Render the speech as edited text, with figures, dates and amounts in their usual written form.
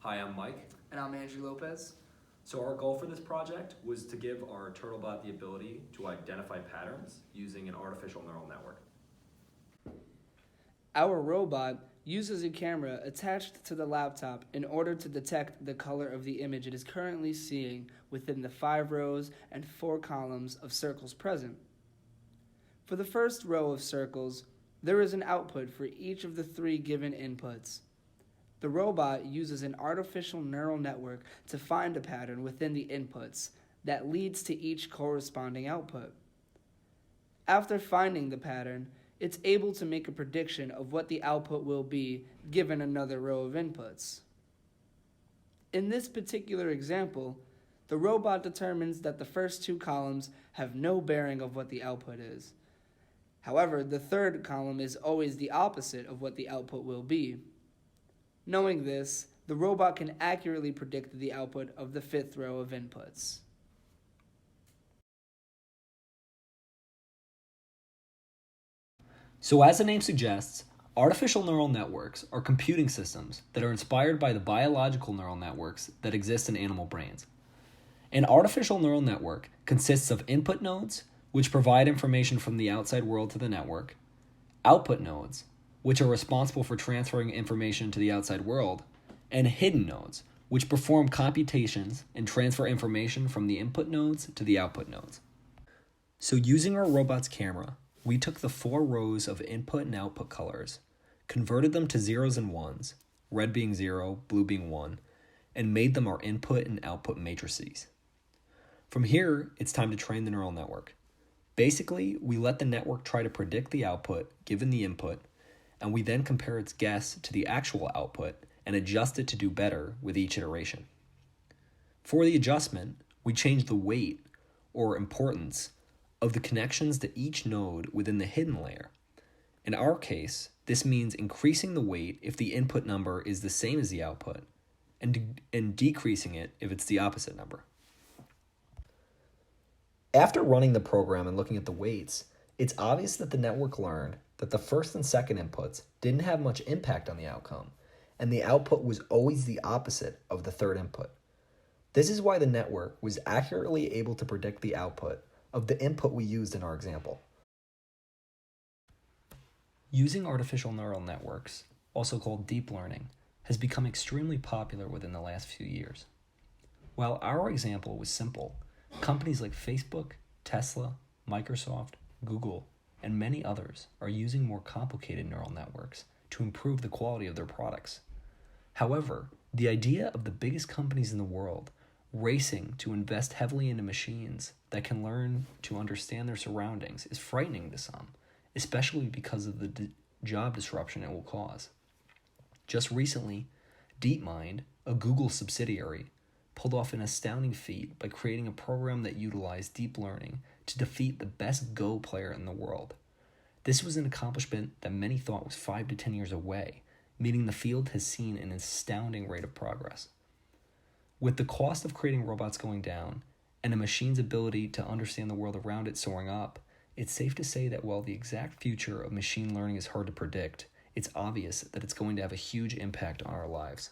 Hi, I'm Mike. And I'm Andrew Lopez. So our goal for this project was to give our turtlebot the ability to identify patterns using an artificial neural network. Our robot uses a camera attached to the laptop in order to detect the color of the image it is currently seeing within the 5 rows and 4 columns of circles present. For the first row of circles, there is an output for each of the 3 given inputs. The robot uses an artificial neural network to find a pattern within the inputs that leads to each corresponding output. After finding the pattern, it's able to make a prediction of what the output will be given another row of inputs. In this particular example, the robot determines that the first 2 columns have no bearing of what the output is. However, the third column is always the opposite of what the output will be. Knowing this, the robot can accurately predict the output of the 5th row of inputs. So as the name suggests, artificial neural networks are computing systems that are inspired by the biological neural networks that exist in animal brains. An artificial neural network consists of input nodes, which provide information from the outside world to the network, output nodes, which are responsible for transferring information to the outside world, and hidden nodes, which perform computations and transfer information from the input nodes to the output nodes. So using our robot's camera, we took the 4 rows of input and output colors, converted them to zeros and ones, red being 0, blue being 1, and made them our input and output matrices. From here, it's time to train the neural network. Basically, we let the network try to predict the output given the input, and we then compare its guess to the actual output and adjust it to do better with each iteration. For the adjustment, we change the weight, or importance, of the connections to each node within the hidden layer. In our case, this means increasing the weight if the input number is the same as the output, and decreasing it if it's the opposite number. After running the program and looking at the weights, it's obvious that the network learned that the first and second inputs didn't have much impact on the outcome, and the output was always the opposite of the third input. This is why the network was accurately able to predict the output of the input we used in our example. Using artificial neural networks, also called deep learning, has become extremely popular within the last few years. While our example was simple, companies like Facebook, Tesla, Microsoft, Google, and many others are using more complicated neural networks to improve the quality of their products. However, the idea of the biggest companies in the world racing to invest heavily into machines that can learn to understand their surroundings is frightening to some, especially because of the job disruption it will cause. Just recently, DeepMind, a Google subsidiary, pulled off an astounding feat by creating a program that utilized deep learning to defeat the best Go player in the world. This was an accomplishment that many thought was 5 to 10 years away, meaning the field has seen an astounding rate of progress. With the cost of creating robots going down, and a machine's ability to understand the world around it soaring up, it's safe to say that while the exact future of machine learning is hard to predict, it's obvious that it's going to have a huge impact on our lives.